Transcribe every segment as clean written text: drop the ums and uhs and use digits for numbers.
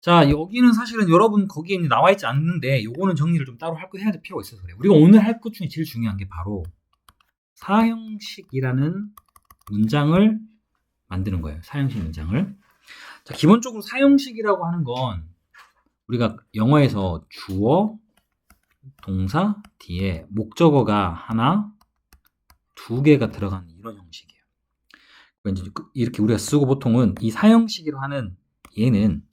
자, 여기는 사실은 여러분 거기에 나와 있지 않는데 요거는 정리를 좀 따로 해야 될 필요가 있어서 그래요. 우리가 오늘 할 것 중에 제일 중요한 게 바로 사형식이라는 문장을 만드는 거예요. 사형식 문장을. 자, 기본적으로 사형식이라고 하는 건 우리가 영어에서 주어, 동사 뒤에 목적어가 하나, 두 개가 들어가는 이런 형식이에요. 왠지 이렇게 우리가 쓰고 보통은 이 사형식이라고 하는 얘는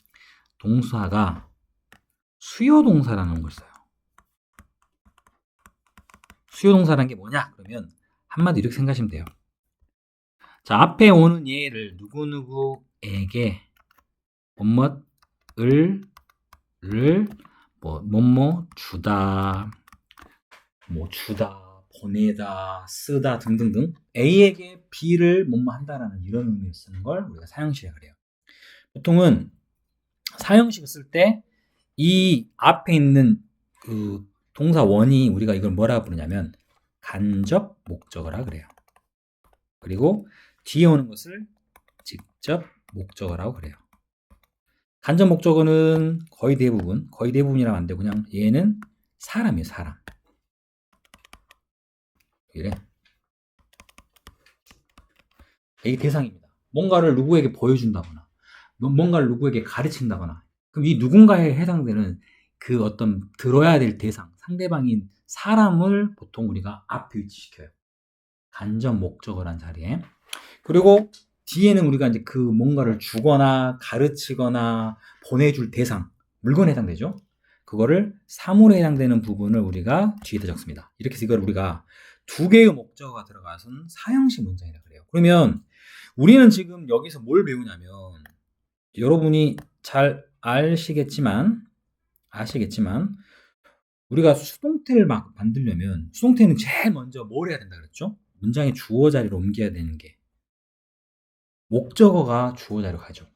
동사가 수요 동사라는 걸 써요. 수요 동사라는 게 뭐냐? 그러면 한마디 이렇게 생각하시면 돼요. 자, 앞에 오는 얘를 누구누구에게 뭐뭐을 뭐뭐 주다, 보내다, 쓰다 등등등 A에게 B를 뭐뭐 한다라는 이런 의미로 쓰는 걸 우리가 사형식이라고 그래요. 보통은 사형식을 쓸 때 이 앞에 있는 그 동사 원이 우리가 이걸 뭐라 부르냐면 간접 목적어라 그래요. 그리고 뒤에 오는 것을 직접 목적어라고 그래요. 간접 목적어는 거의 대부분이라면 안 되고 그냥 얘는 사람이에요, 사람. 이래. 이게 대상입니다. 뭔가를 누구에게 보여준다거나, 뭔가를 누구에게 가르친다거나, 그럼 이 누군가에 해당되는 그 어떤 들어야 될 대상, 상대방인 사람을 보통 우리가 앞에 위치시켜요. 간접 목적어란 자리에. 그리고 뒤에는 우리가 이제 그 뭔가를 주거나 가르치거나 보내줄 대상, 물건에 해당되죠. 그거를 사물에 해당되는 부분을 우리가 뒤에다 적습니다. 이렇게 해서 이걸 우리가 두 개의 목적어가 들어가서는 사형식 문장이라 그래요. 그러면 우리는 지금 여기서 뭘 배우냐면 여러분이 잘 아시겠지만 우리가 수동태를 막 만들려면 수동태는 제일 먼저 뭘 해야 된다 그랬죠? 문장의 주어 자리로 옮겨야 되는 게 목적어가 주어 자리로 가죠.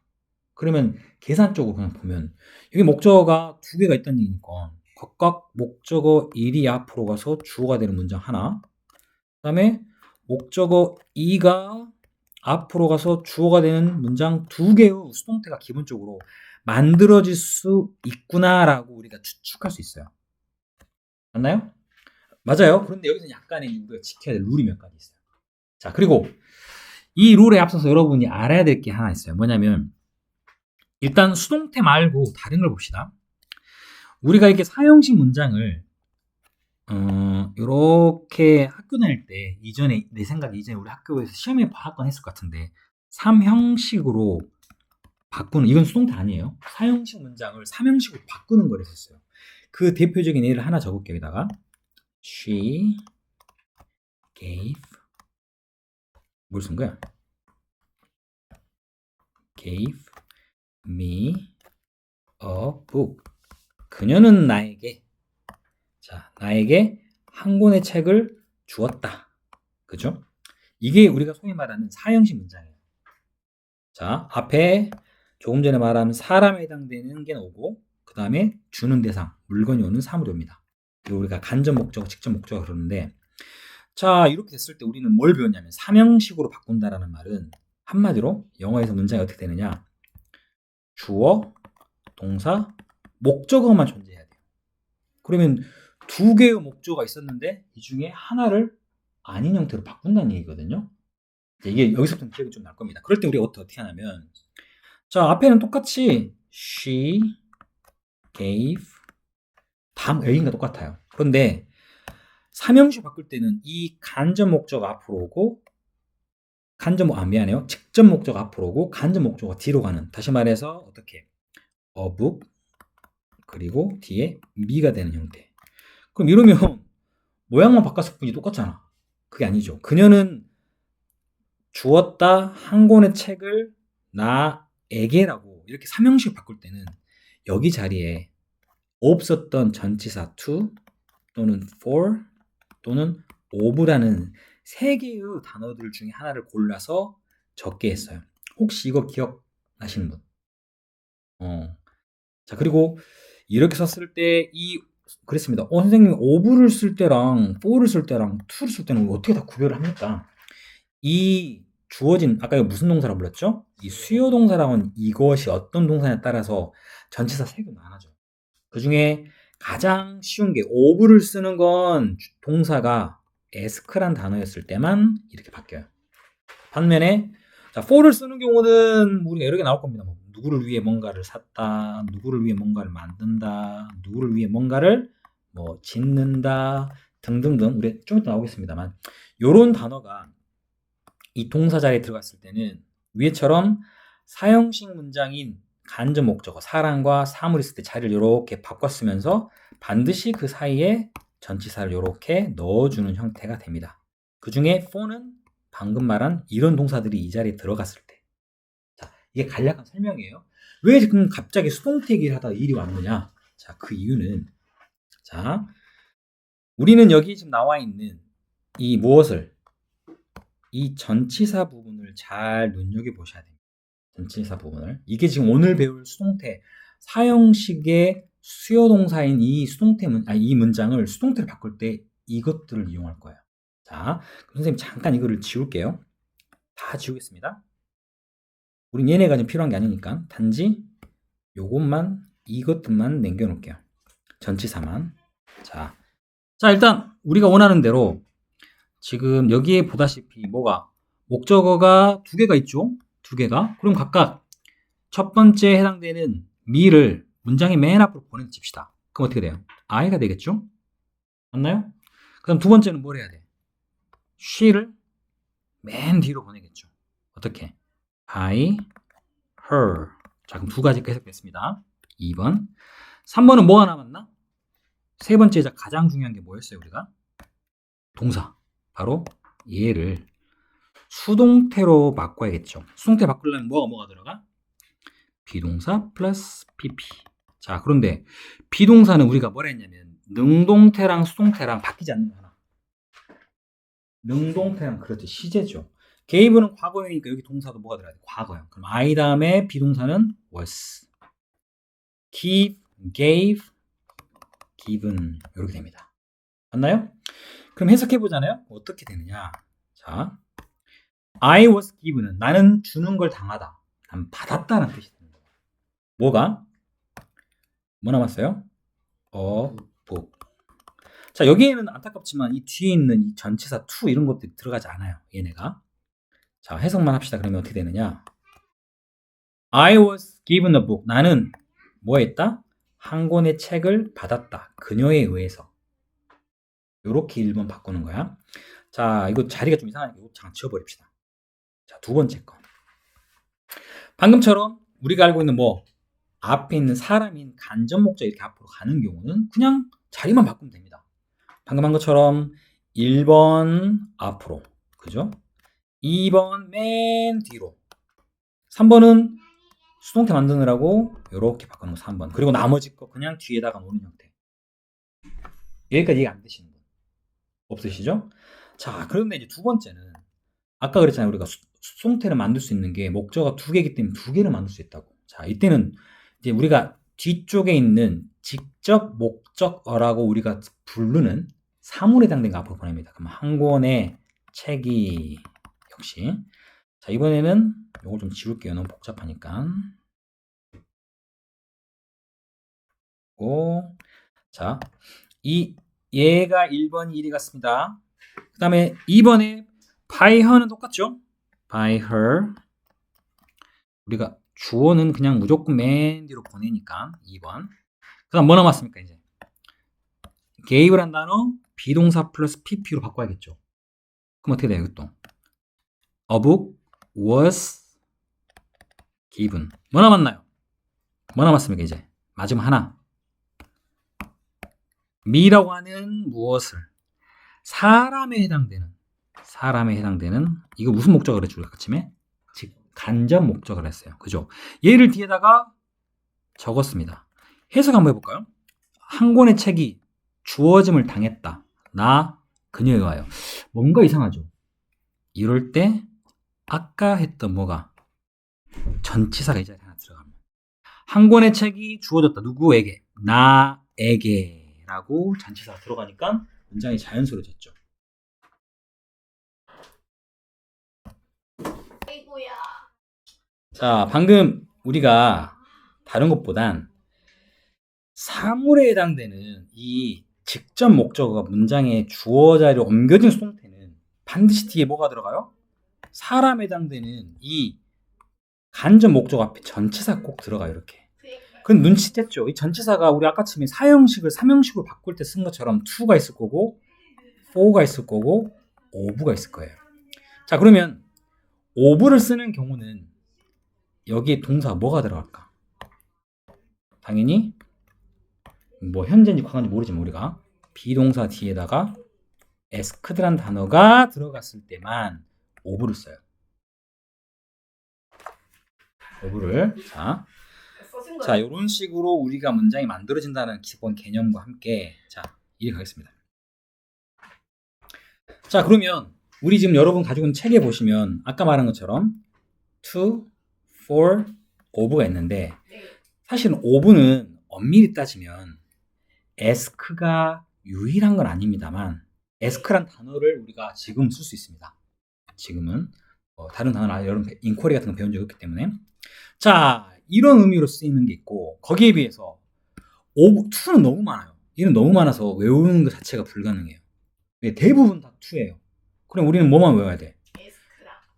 그러면 계산적으로 그냥 보면 여기 목적어가 두 개가 있다는 얘기니까 각각 목적어 1이 앞으로 가서 주어가 되는 문장 하나, 그 다음에 목적어 2가 앞으로 가서 주어가 되는 문장 두 개의 수동태가 기본적으로 만들어질 수 있구나라고 우리가 추측할 수 있어요. 맞나요? 맞아요. 그런데 여기서 약간의 우리가 지켜야 될 룰이 몇 가지 있어요. 자, 그리고 이 룰에 앞서서 여러분이 알아야 될 게 하나 있어요. 뭐냐면 일단 수동태 말고 다른 걸 봅시다. 우리가 이렇게 사형식 문장을 이렇게 학교 다닐 때 이전에 내 생각에 이전에 우리 학교에서 시험에 봐왔건 했을 것 같은데 3형식으로 바꾸는 이건 수동태 아니에요. 사형식 문장을 3형식으로 바꾸는 걸 했었어요. 그 대표적인 예를 하나 적을게요. 여기다가 She gave 뭘 쓴 거야? Gave me a book. 그녀는 나에게 한 권의 책을 주었다. 그죠? 이게 우리가 소위 말하는 사형식 문장이에요. 자, 앞에 조금 전에 말한 사람에 해당되는 게 오고 그 다음에 주는 대상, 물건이 오는 사물이 옵니다. 이거 우리가 간접 목적어, 직접 목적어 그러는데 자, 이렇게 됐을 때 우리는 뭘 배웠냐면 삼형식으로 바꾼다라는 말은 한마디로 영어에서 문장이 어떻게 되느냐 주어, 동사, 목적어만 존재해야 돼요. 그러면 두 개의 목적어가 있었는데 이 중에 하나를 아닌 형태로 바꾼다는 얘기거든요. 이게 여기서부터 기억이 좀 날 겁니다. 그럴 때 우리가 어떻게 하냐면 자, 앞에는 똑같이 she gave 여기가 똑같아요. 그런데 삼형식 바꿀 때는 이 간접 목적 앞으로 오고 미안해요. 직접 목적 앞으로 오고 간접 목적가 뒤로 가는. 다시 말해서 어떻게 a book 그리고 뒤에 me가 되는 형태. 그럼 이러면 모양만 바꿨을 뿐이 똑같잖아. 그게 아니죠. 그녀는 주었다 한 권의 책을 나에게라고 이렇게 삼형식 바꿀 때는 여기 자리에 없었던 전치사 to 또는 for 또는 of라는 세 개의 단어들 중에 하나를 골라서 적게 했어요. 혹시 이거 기억나시는 분? 자, 그리고 이렇게 썼을 때 그랬습니다. 선생님, of를 쓸 때랑 for를 쓸 때랑 to를 쓸 때는 어떻게 다 구별을 합니까? 이 주어진 아까 이거 무슨 동사라고 불렀죠? 이 수요 동사라고는 이것이 어떤 동사냐에 따라서 전치사 3개 나눠져. 그 중에 가장 쉬운 게 of를 쓰는 건 동사가 ask란 단어였을 때만 이렇게 바뀌어요. 반면에 자, for를 쓰는 경우는 우리가 여러 개 나올 겁니다. 뭐, 누구를 위해 뭔가를 샀다, 누구를 위해 뭔가를 만든다, 누구를 위해 뭔가를 뭐 짓는다 등등등 우리 좀 이따 나오겠습니다만 요런 단어가 이 동사 자리에 들어갔을 때는 위에처럼 사형식 문장인 간접 목적어 사람과 사물 있을 때 자리를 이렇게 바꿔 쓰면서 반드시 그 사이에 전치사를 이렇게 넣어주는 형태가 됩니다. 그 중에 for는 방금 말한 이런 동사들이 이 자리에 들어갔을 때. 자, 이게 간략한 설명이에요. 왜 지금 갑자기 수동태 얘기를 하다가 일이 왔느냐? 자, 그 이유는 자, 우리는 여기 지금 나와 있는 이 무엇을 이 전치사 부분을 잘 눈여겨보셔야 됩니다. 전치사 부분을. 이게 지금 오늘 배울 수동태, 사형식의 수요동사인 이 수동태 이 문장을 수동태로 바꿀 때 이것들을 이용할 거예요. 자, 선생님 잠깐 이거를 지울게요. 다 지우겠습니다. 우린 얘네가 지금 필요한 게 아니니까 단지 요것만 이것들만 남겨놓을게요. 전치사만. 자, 일단 우리가 원하는 대로 지금 여기에 보다시피 뭐가 목적어가 2개가 있죠. 2개가. 그럼 각각 첫 번째 해당되는 me를 문장의 맨 앞으로 보내칩시다. 그럼 어떻게 돼요? I가 되겠죠? 맞나요? 그럼 두 번째는 뭘 해야 돼? she를 맨 뒤로 보내겠죠. 어떻게? I, her. 자, 그럼 2가지 해석됐습니다. 2번. 3번은 뭐가 남았나? 세 번째자 가장 중요한 게 뭐였어요, 우리가? 동사. 바로 얘를 수동태로 바꿔야겠죠. 수동태 바꾸려면 뭐가 들어가? 비동사 플러스 pp. 자, 그런데 비동사는 우리가 뭐라 했냐면 능동태랑 수동태랑 바뀌지 않는 거 하나. 능동태랑 그렇죠. 시제죠. gave는 과거형이니까 여기 동사도 뭐가 들어가야 돼? 과거형. 그럼 I 다음에 비동사는 was. give, gave, given 이렇게 됩니다. 맞나요? 그럼 해석해 보잖아요. 어떻게 되느냐? 자, I was given은 나는 주는 걸 당하다. 난 받았다는 뜻이 됩니다. 뭐가? 뭐 남았어요? book. 자, 여기에는 안타깝지만 이 뒤에 있는 이 전치사 to 이런 것들이 들어가지 않아요. 얘네가. 자, 해석만 합시다. 그러면 어떻게 되느냐? I was given a book. 나는 뭐 했다? 한 권의 책을 받았다. 그녀에 의해서. 요렇게 1번 바꾸는 거야. 자, 이거 자리가 좀 이상하니까 이거 잠깐 지워버립시다. 자, 두 번째 거. 방금처럼 우리가 알고 있는 뭐 앞에 있는 사람인 간접 목적 이렇게 앞으로 가는 경우는 그냥 자리만 바꾸면 됩니다. 방금 한 것처럼 1번 앞으로, 그죠? 2번 맨 뒤로, 3번은 수동태 만드느라고 이렇게 바꾸는 거 3번. 그리고 나머지 거 그냥 뒤에다가 놓는 형태. 여기까지 이해 안 되시는 분 없으시죠? 자, 그런데 이제 두 번째는 아까 그랬잖아요. 우리가 수동태를 만들 수 있는 게 목적어가 2개이기 때문에 2개를 만들 수 있다고. 자, 이때는 이제 우리가 뒤쪽에 있는 직접 목적어라고 우리가 부르는 사물에 해당된 거 앞으로 보냅니다. 그럼 한 권의 책이 역시. 자, 이번에는 이걸 좀 지울게요. 너무 복잡하니까. 자, 얘가 1번이 1이 같습니다. 그 다음에 2번에 by her는 똑같죠? by her. 우리가 주어는 그냥 무조건 맨 뒤로 보내니까 2번. 그 다음 뭐 남았습니까 이제? gave란 단어 비동사 플러스 pp로 바꿔야겠죠. 그럼 어떻게 돼요 이것도? A book was given. 뭐 남았나요? 뭐 남았습니까 이제? 마지막 하나. me라고 하는 무엇을 사람에 해당되는 이거 무슨 목적을 했죠? 아침에? 즉 간접 목적을 했어요. 그죠? 얘를 뒤에다가 적었습니다. 해석 한번 해볼까요? 한 권의 책이 주어짐을 당했다. 나 그녀에 의하여. 뭔가 이상하죠? 이럴 때 아까 했던 뭐가 전치사가 이 자리에 하나 들어갑니다. 한 권의 책이 주어졌다. 누구에게? 나에게 라고 전치사가 들어가니까 문장이 자연스러워졌죠. 자, 방금 우리가 다른 것보단 사물에 해당되는 이 직접 목적어가 문장의 주어 자리로 옮겨진 수동태는 반드시 뒤에 뭐가 들어가요? 사람에 해당되는 이 간접 목적어 앞에 전치사 꼭 들어가요. 이렇게. 그건 눈치챘죠? 이 전치사가 우리 아까처럼 사형식을 3형식으로 바꿀 때 쓴 것처럼 to가 있을 거고 for가 있을 거고 of가 있을 거예요. 자, 그러면 of를 쓰는 경우는 여기에 동사가 뭐가 들어갈까? 당연히 뭐 현재인지 과거인지 모르지만 우리가 비동사 뒤에다가 asked라는 단어가 들어갔을 때만 of를 써요. of를. 자, 이런 식으로 우리가 문장이 만들어진다는 기본 개념과 함께 자, 이해 가겠습니다. 자, 그러면 우리 지금 여러분 가지고 있는 책에 보시면 아까 말한 것처럼 to, for, of가 있는데 사실은 of는 엄밀히 따지면 ask가 유일한 건 아닙니다만 ask란 단어를 우리가 지금 쓸 수 있습니다. 지금은 다른 단어는 여러분 인쿼리 같은 거 배운 적이 없기 때문에 자, 이런 의미로 쓰이는 게 있고 거기에 비해서 to는 너무 많아요. 얘는 너무 많아서 외우는 것 자체가 불가능해요. 대부분 다 to예요. 그럼 우리는 뭐만 외워야 돼?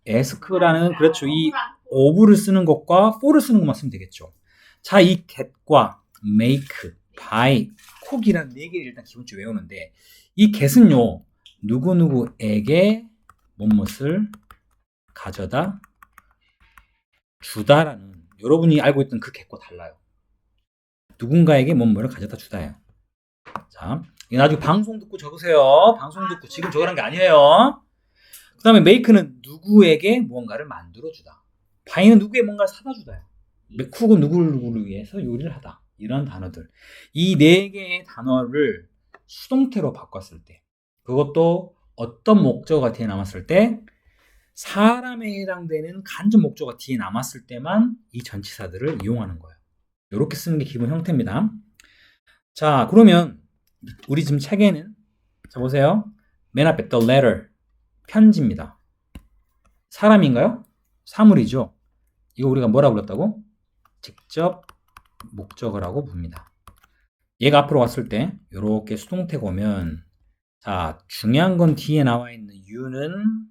ask라는 그렇죠. 이 of를 쓰는 것과 for를 쓰는 것만 쓰면 되겠죠. 자, 이 get과 make, buy, cook이라는 네 개를 일단 기본적으로 외우는데 이 get은요. 누구누구에게 무엇을 가져다 주다라는 여러분이 알고 있던 그 get과 달라요. 누군가에게 뭐를 가져다 주다예요. 자, 이거 나중에 방송 듣고 적으세요. 방송 듣고 지금 적으라는 게 아니에요. 그 다음에 make는 누구에게 무언가를 만들어주다. buy는 누구에게 뭔가를 사다 주다요. cook은 누구를 위해서 요리를 하다. 이런 단어들. 이 네 개의 단어를 수동태로 바꿨을 때 그것도 어떤 목적어가 뒤에 남았을 때 사람에 해당되는 간접 목적어가 뒤에 남았을 때만 이 전치사들을 이용하는 거예요. 이렇게 쓰는 게 기본 형태입니다. 자, 그러면 우리 지금 책에는 자 보세요. 맨 앞에 the letter 편지입니다. 사람인가요? 사물이죠. 이거 우리가 뭐라고 불렀다고? 직접 목적어라고 부릅니다. 얘가 앞으로 왔을 때 이렇게 수동태가 오면 자, 중요한 건 뒤에 나와 있는 you는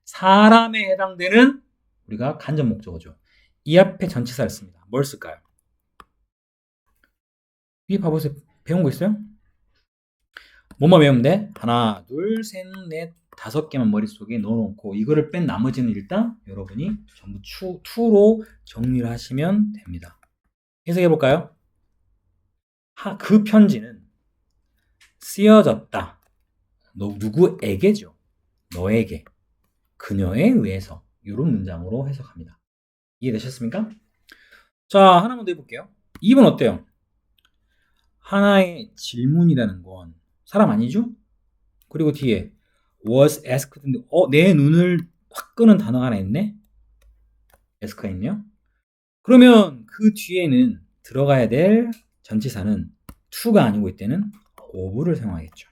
사람에 해당되는 우리가 간접 목적어죠. 이 앞에 전치사를 씁니다. 뭘 쓸까요? 위에 봐보세요. 배운 거 있어요? 뭐만 외우면 돼? 하나, 둘, 셋, 넷, 5개만 머릿속에 넣어놓고 이거를 뺀 나머지는 일단 여러분이 전부 to로 정리를 하시면 됩니다. 해석해볼까요? 그 편지는 쓰여졌다. 누구에게죠? 너에게. 그녀에 의해서 이런 문장으로 해석합니다. 이해되셨습니까? 자, 하나만 더 해볼게요. 2번 어때요? 하나의 질문이라는 건 사람 아니죠? 그리고 뒤에 was asked인데 내 눈을 확 끄는 단어가 하나 있네? ask가 있네요. 그러면 그 뒤에는 들어가야 될 전치사는 to가 아니고 이때는 of를 사용하겠죠.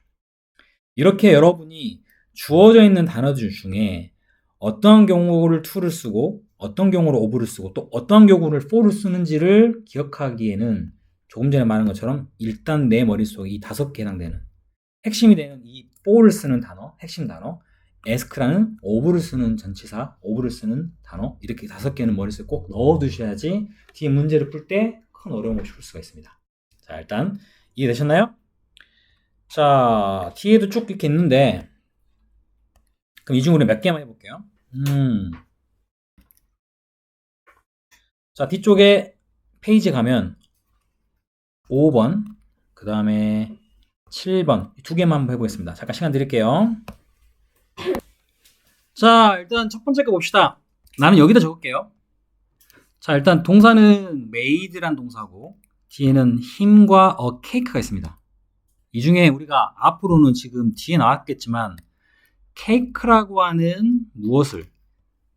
이렇게 여러분이 주어져 있는 단어들 중에 어떤 경우를 to를 쓰고 어떤 경우를 of를 쓰고 또 어떤 경우를 for를 쓰는지를 기억하기에는 조금 전에 말한 것처럼 일단 내 머릿속에 이 5개에 해당되는 핵심이 되는 이 for를 쓰는 단어, 핵심 단어, ask라는 of를 쓰는 전치사, of를 쓰는 단어 이렇게 5개는 머릿속에 꼭 넣어두셔야지 뒤에 문제를 풀 때 큰 어려움 없이 풀 수가 있습니다. 자, 일단 이해되셨나요? 자, 뒤에도 쭉 이렇게 있는데 그럼 이 중으로 몇 개만 해볼게요. 자, 뒤쪽에 페이지 가면 5번, 그 다음에 7번 2개만 한번 해보겠습니다. 잠깐 시간 드릴게요. 자, 일단 첫 번째 거 봅시다. 나는 여기다 적을게요. 자, 일단 동사는 made란 동사고 뒤에는 him과 a cake가 있습니다. 이 중에 우리가 앞으로는 지금 뒤에 나왔겠지만 cake라고 하는 무엇을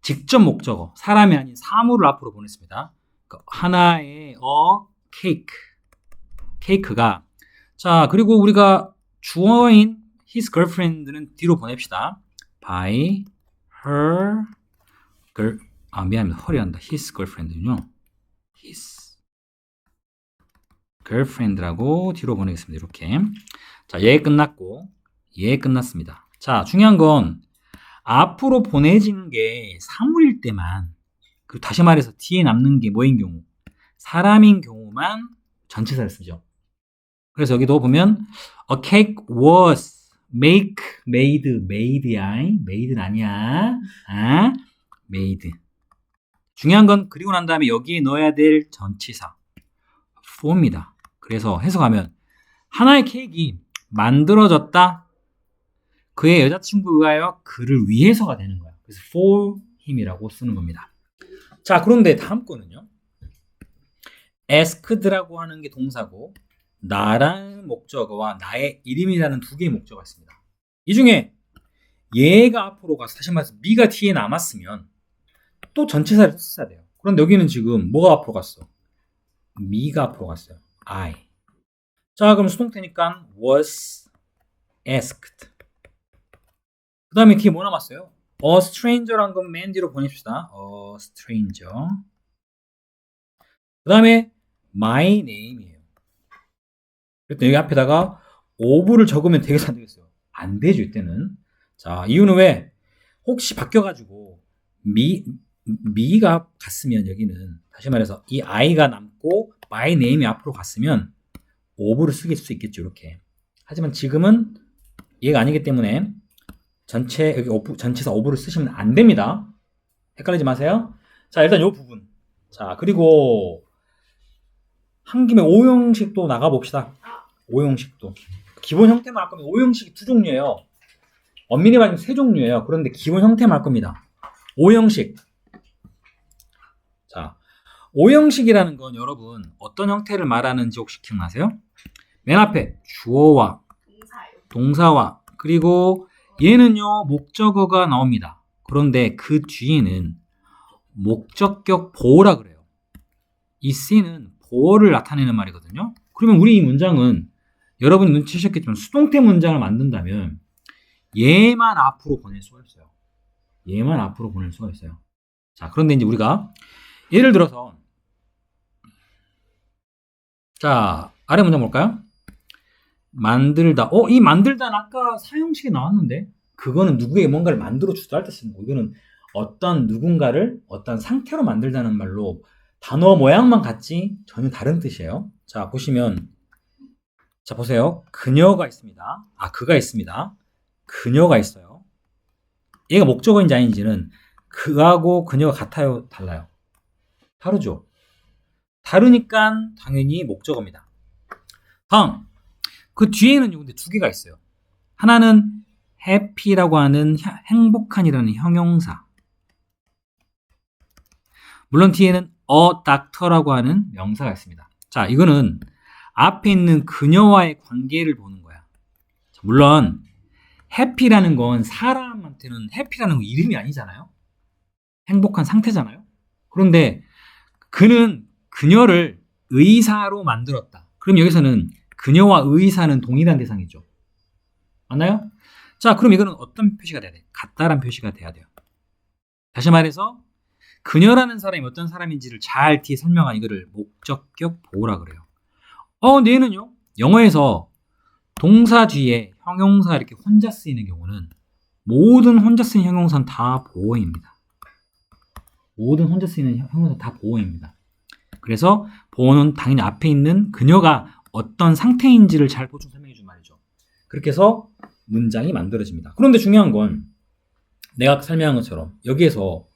직접 목적어, 사람이 아닌 사물을 앞으로 보냈습니다. 그러니까 하나의 cake가 자, 그리고 우리가 주어인 his girlfriend는 뒤로 보냅시다. by her 미안합니다. 허리한다. his girlfriend군요. his girlfriend라고 뒤로 보내겠습니다. 이렇게. 자, 얘 끝났고, 얘 끝났습니다. 자, 중요한 건 앞으로 보내지는 게 사물일 때만, 그리고 다시 말해서 뒤에 남는 게 뭐인 경우? 사람인 경우만 전치사를 쓰죠. 그래서 여기도 보면 a cake was made야. made는 아니야. made. 중요한 건 그리고 난 다음에 여기에 넣어야 될 전치사 for입니다. 그래서 해석하면 하나의 케이크가 만들어졌다. 그의 여자친구가요 그를 위해서가 되는 거야. 그래서 for him이라고 쓰는 겁니다. 자, 그런데 다음 거는요. asked라고 하는 게 동사고 나라는 목적어와 나의 이름이라는 두 개의 목적어가 있습니다. 이 중에 얘가 앞으로 가서 다시 말해서 me가 뒤에 남았으면 또 전치사를 썼어야 돼요. 그런데 여기는 지금 뭐가 앞으로 갔어? me가 앞으로 갔어요. I. 자, 그럼 수동태니까 was asked. 그 다음에 뒤에 뭐 남았어요? a stranger란 건 맨 뒤로 보냅시다. a stranger. 그 다음에 my name이에요. 그랬더니 여기 앞에다가 of를 적으면 되겠어, 안 되겠어요? 안 되죠, 이때는. 자, 이유는 왜? 혹시 바뀌어가지고 me가 갔으면 여기는 다시 말해서 이 i가 남고 my name이 앞으로 갔으면 of를 쓰길 수 있겠죠, 이렇게. 하지만 지금은 얘가 아니기 때문에 여기 전체사 of를 쓰시면 안 됩니다. 헷갈리지 마세요. 자, 일단 이 부분. 자, 그리고 한 김에 5형식도 나가봅시다. 5형식도. 기본 형태만 할 거면 5형식이 두 종류예요. 엄밀히 말하면 세 종류예요. 그런데 기본 형태만 할 겁니다. 5형식. 자, 5형식이라는 건 여러분 어떤 형태를 말하는지 혹시 기억나세요? 맨 앞에 주어와 동사와 그리고 얘는요 목적어가 나옵니다. 그런데 그 뒤에는 목적격 보어라 그래요. 이 C는 보어를 나타내는 말이거든요. 그러면 우리 이 문장은 여러분이 눈치채셨겠지만 수동태 문장을 만든다면 얘만 앞으로 보낼 수가 있어요. 얘만 앞으로 보낼 수가 있어요. 자, 그런데 이제 우리가 예를 들어서 자, 아래 문장 볼까요? 만들다. 이 만들다는 아까 사형식에 나왔는데 그거는 누구에게 뭔가를 만들어 주다 할 때 쓰는 거. 이거는 어떤 누군가를 어떤 상태로 만들다는 말로 단어 모양만 같지 전혀 다른 뜻이에요. 자, 보시면 자, 보세요. 그녀가 있습니다. 그가 있습니다. 그녀가 있어요. 얘가 목적어인지 아닌지는 그하고 그녀가 같아요, 달라요? 다르죠. 다르니까 당연히 목적어입니다. 다음, 그 뒤에는 근데 두 개가 있어요. 하나는 happy라고 하는 행복한이라는 형용사. 물론 뒤에는 a doctor라고 하는 명사가 있습니다. 자, 이거는 앞에 있는 그녀와의 관계를 보는 거야. 물론 happy라는 건 사람한테는 happy라는 건 이름이 아니잖아요. 행복한 상태잖아요. 그런데 그는 그녀를 의사로 만들었다. 그럼 여기서는 그녀와 의사는 동일한 대상이죠. 맞나요? 자, 그럼 이거는 어떤 표시가 돼야 돼요? 같다란 표시가 돼야 돼요. 다시 말해서 그녀라는 사람이 어떤 사람인지를 잘 뒤에 설명한 이거를 목적격 보호라 그래요. 근데 얘는요. 영어에서 동사 뒤에 형용사 이렇게 혼자 쓰이는 경우는 모든 혼자 쓰이는 형용사는 다 보어입니다. 모든 혼자 쓰이는 형용사 다 보어입니다. 그래서 보어는 당연히 앞에 있는 그녀가 어떤 상태인지를 잘 보충 설명해 준 말이죠. 그렇게 해서 문장이 만들어집니다. 그런데 중요한 건 내가 설명한 것처럼 여기에서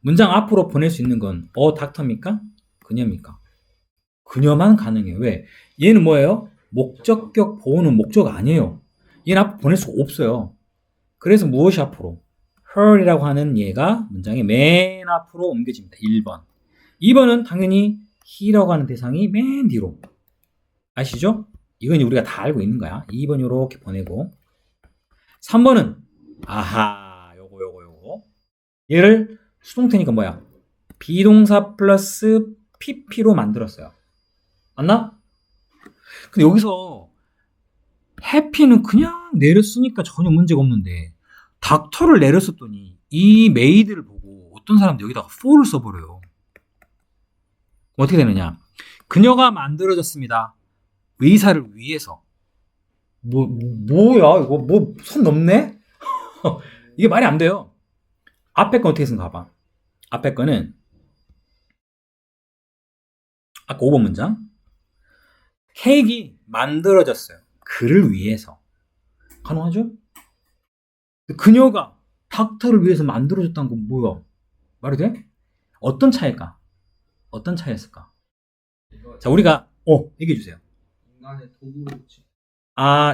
문장 앞으로 보낼 수 있는 건 닥터입니까? 그녀입니까? 그녀만 가능해요. 왜? 얘는 뭐예요? 목적격 보호는 목적 아니에요. 얘는 앞으로 보낼 수가 없어요. 그래서 무엇이 앞으로? her이라고 하는 얘가 문장의 맨 앞으로 옮겨집니다. 1번. 2번은 당연히 he라고 하는 대상이 맨 뒤로. 아시죠? 이건 우리가 다 알고 있는 거야. 2번 이렇게 보내고 3번은 요거 얘를 수동태니까 뭐야? 비동사 플러스 pp로 만들었어요. 맞나? 근데 여기서 happy는 그냥 내려 쓰니까 전혀 문제가 없는데 닥터를 내려 썼더니 이 made를 보고 어떤 사람도 여기다가 for를 써버려요. 어떻게 되느냐? 그녀가 만들어졌습니다. 의사를 위해서. 뭐야? 이거 선 넘네? 이게 말이 안 돼요. 앞에 건 어떻게 쓴가 봐. 앞에 거는 아까 5번 문장. 케이크 만들어졌어요. 그를 위해서. 가능하죠? 그녀가 닥터를 위해서 만들어졌다는 건 뭐야? 말이 돼? 어떤 차일까? 어떤 차이였을까? 자, 우리가 얘기해 주세요. 인간의 도구로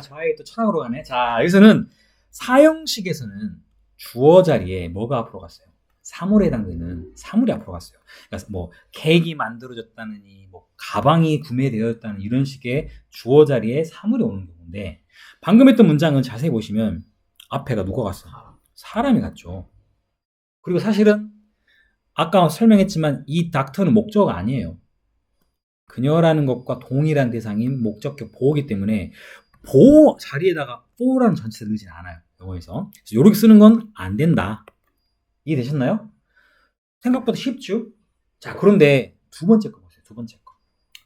자에게 또 철학으로 가네. 자, 여기서는 사형식에서는 주어 자리에 뭐가 앞으로 갔어요? 사물에 해당되는 사물이 앞으로 갔어요. 그러니까 뭐 케이크 만들어졌다느니 뭐 가방이 구매되었다는 이런 식의 주어 자리에 사물이 오는 경우인데 방금 했던 문장은 자세히 보시면 앞에가 누가 갔어? 사람이 갔죠. 그리고 사실은 아까 설명했지만 이 닥터는 목적어가 아니에요. 그녀라는 것과 동일한 대상인 목적격 보호이기 때문에 보호 자리에다가 for라는 전치사를 넣진 않아요. 영어에서. 그래서 이렇게 쓰는 건 안 된다. 이해되셨나요? 생각보다 쉽죠? 자, 그런데 두 번째 거 보세요. 두 번째 거.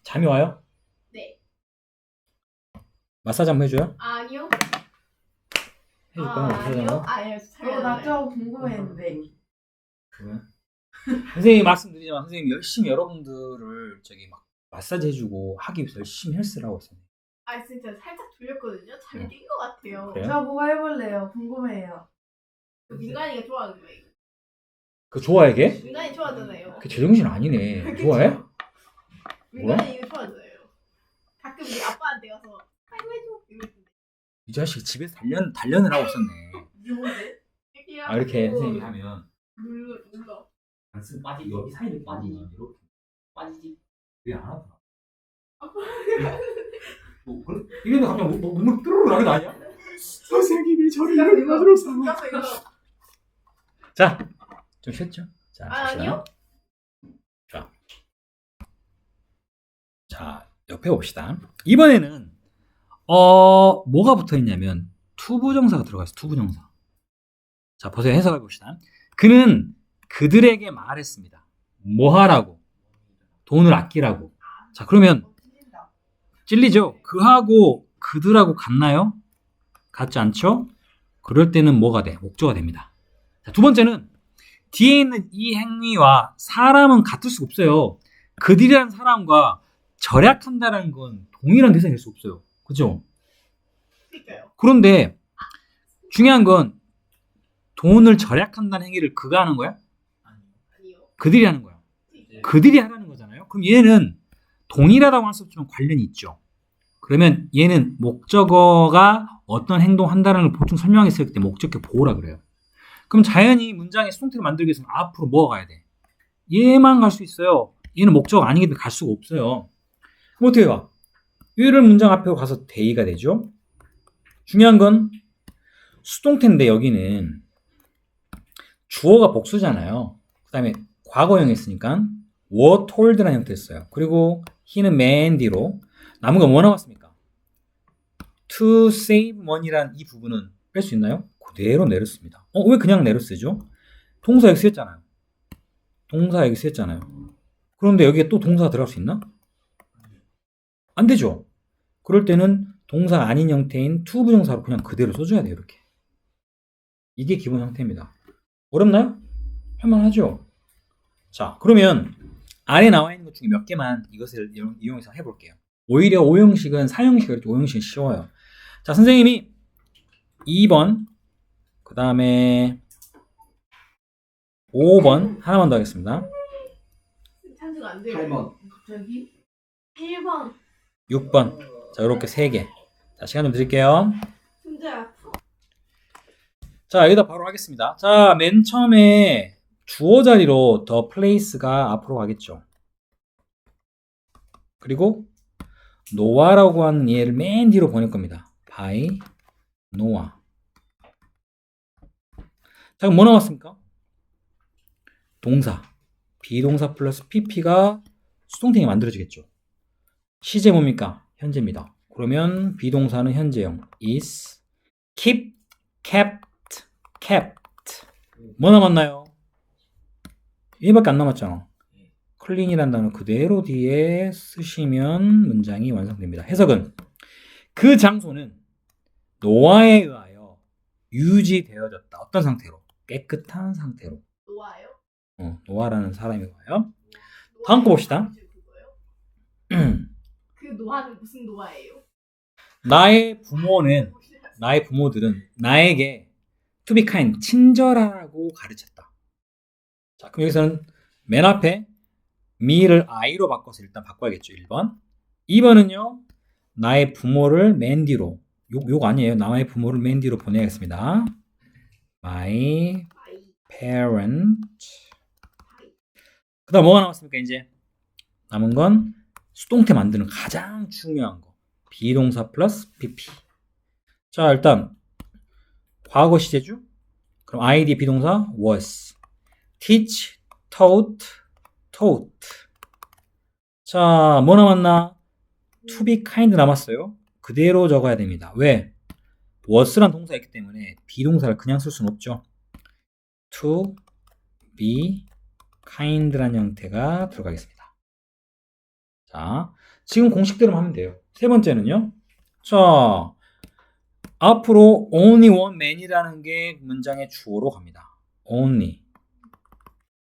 잠이 와요? 네. 마사지 한번 해줘요? 아니요. 해줄까요? 마사지 아니요. 한번? 아니요. 저거 나좀 궁금했는데. 그래요? 선생님이 말씀드리지만 선생님 열심히 여러분들을 저기 막 마사지 해주고 하기 위해서 열심히 헬스를 하고 있어요. 아 진짜 살짝 졸렸거든요. 잠이 깬 것 같아요. 그래요? 저 그거 해볼래요. 궁금해요. 민간이가 좋아하는 거예요. 그 좋아해 걔? 민간이 좋아하잖아요. 걔 제정신 아니네. 좋아해? 민간이 이거 좋아하잖아요. 가끔 우리 아빠한테 가서 아이고 해줘 이러는데. 이 자식 집에서 단련을 하고 있었네. 누군데? 이렇게 선생님이 하면 눌러. 안쓰 빠지 여기 사이를 빠지지 이렇게 빠지지 왜 안 하더라? 뭐 그래? 이랬는데 갑자기 눈물 뚜루루 나는 거 아니야? 선생님이 저를 이렇게 만들었어. 이거. 자, 좀 쉬었죠? 자, 아니요. 자, 옆에 봅시다. 이번에는 뭐가 붙어 있냐면 투부정사가 들어가 있어. 투부정사. 자, 보세요. 해석해 봅시다. 그는 그들에게 말했습니다. 뭐 하라고? 돈을 아끼라고. 자, 그러면 찔리죠? 그하고 그들하고 같나요? 같지 않죠? 그럴 때는 뭐가 돼? 목조가 됩니다. 자, 두 번째는 뒤에 있는 이 행위와 사람은 같을 수 없어요. 그들이라는 사람과 절약한다는 건 동일한 대상일 수 없어요. 그죠? 그러니까요. 그런데 중요한 건 돈을 절약한다는 행위를 그가 하는 거야? 아니요. 그들이 하는 거야. 그들이 하라는 거잖아요. 그럼 얘는 동일하다고 할 수 없지만 관련이 있죠. 그러면 얘는 목적어가 어떤 행동한다는 걸 보충 설명했을 때 목적격 보호라 그래요. 그럼 자연히 문장에 수동태를 만들기 위해서는 앞으로 뭐가 가야 돼? 얘만 갈 수 있어요. 얘는 목적어가 아니기 때문에 갈 수가 없어요. 그럼 어떻게 가? 얘를 문장 앞에 가서 대의가 되죠. 중요한 건 수동태인데 여기는 주어가 복수잖아요. 그 다음에 과거형이 있으니까 were told라는 형태였어요. 그리고 he는 man 뒤로 남은 건 뭐 나왔습니까? to save money라는 이 부분은 뺄 수 있나요? 그대로 내렸습니다. 왜 그냥 내려 쓰죠? 동사 여기 쓰였잖아요. 동사 여기 쓰였잖아요. 그런데 여기에 또 동사가 들어갈 수 있나? 안 되죠. 그럴 때는 동사 아닌 형태인 to 부정사로 그냥 그대로 써줘야 돼요. 이렇게. 이게 기본 형태입니다. 어렵나요? 할만하죠? 자, 그러면 아래 나와 있는 것 중에 몇 개만 이것을 이용해서 해볼게요. 오히려 5형식은 4형식이 5형식은 쉬워요. 자, 선생님이 2번, 그 다음에 5번 하나만 더 하겠습니다. 찬수가 안 돼요. 8번. 갑자기? 1번. 6번. 자, 이렇게 3개. 자, 시간 좀 드릴게요. 순자야. 자, 여기다 바로 하겠습니다. 자, 맨 처음에 주어 자리로 the place가 앞으로 가겠죠. 그리고 노아라고 하는 얘를 맨 뒤로 보낼 겁니다. by 노아. 자, 그럼 뭐 나왔습니까? 동사. 비동사 플러스 pp가 수동태가 만들어지겠죠. 시제 뭡니까? 현재입니다. 그러면 비동사는 현재형. is, keep, kept, kept. 뭐 남았나요? 얘밖에 안 남았잖아. 클린이라는 단어 그대로 뒤에 쓰시면 문장이 완성됩니다. 해석은 그 장소는 노아에 의하여 유지되어졌다. 어떤 상태로? 깨끗한 상태로. 노아요? 노아라는 사람이 의하여. 다음 거 봅시다. 그 노아는 무슨 노아예요? 나의 부모들은 나에게 to be kind, 친절하라고 가르쳤다. 자, 그럼 여기서는 맨 앞에 me를 I로 바꿔서 일단 바꿔야겠죠. 1번. 2번은요. 나의 부모를 맨 뒤로. 욕 아니에요. 나의 부모를 맨 뒤로 보내야겠습니다. My parent. 그 다음 뭐가 남았습니까? 이제 남은 건 수동태 만드는 가장 중요한 거. 비동사 플러스 PP. 자, 일단 과거 시제죠? 그럼 id 비동사 was. teach, taught, taught. 자, 뭐 남았나? to be kind 남았어요. 그대로 적어야 됩니다. 왜? was란 동사가 있기 때문에 비동사를 그냥 쓸 수는 없죠. to be kind라는 형태가 들어가겠습니다. 자, 지금 공식대로 하면 돼요. 세 번째는요. 자, 앞으로 only one man이라는 게 문장의 주어로 갑니다. only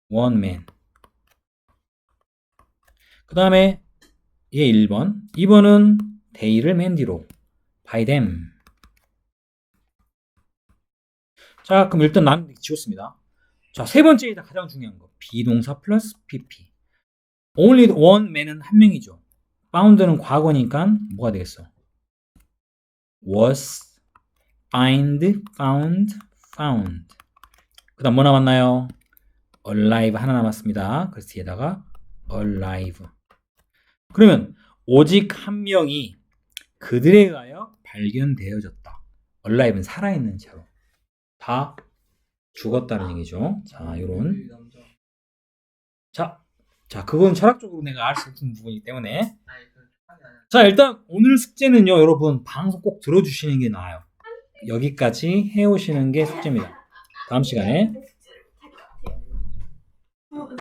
one man. 그 다음에 얘 1번. 2번은 they를 맨 뒤로 by them. 자, 그럼 일단 난 지웠습니다. 자, 세 번째이다 가장 중요한 거. 비동사 플러스 PP. only one man은 한 명이죠. found는 과거니까 뭐가 되겠어? was, find, found, found. 그 다음 뭐 남았나요? alive 하나 남았습니다. 그래서 뒤에다가 alive. 그러면 오직 한 명이 그들에 의하여 발견되어졌다. alive는 살아있는 채로. 다 죽었다는 얘기죠. 자, 요런. 자, 그건 철학적으로 내가 알 수 없는 부분이기 때문에. 자, 일단 오늘 숙제는요, 여러분 방송 꼭 들어주시는 게 나아요. 여기까지 해오시는 게 숙제입니다. 다음 시간에